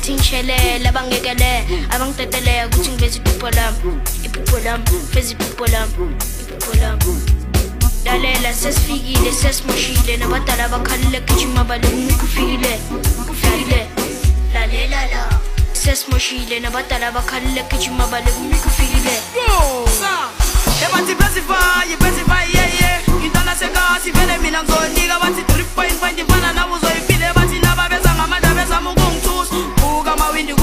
bathi ngishelele abangekele abangitetele ukuthi ngiveze iphupho lami feza iphupho lami lalela sesifikile sesimoshile nabadala bakhalile gijima balungu kufikile lalela la sesimoshile nabadala bakhalile gijima balungu kufikile ebathi bezify yeah intana sekasi vele mina ngizonika bathi 3.5 ifana nabo uzoyifile bathi naba beza ngamandla beza mungungithusa buka mawindi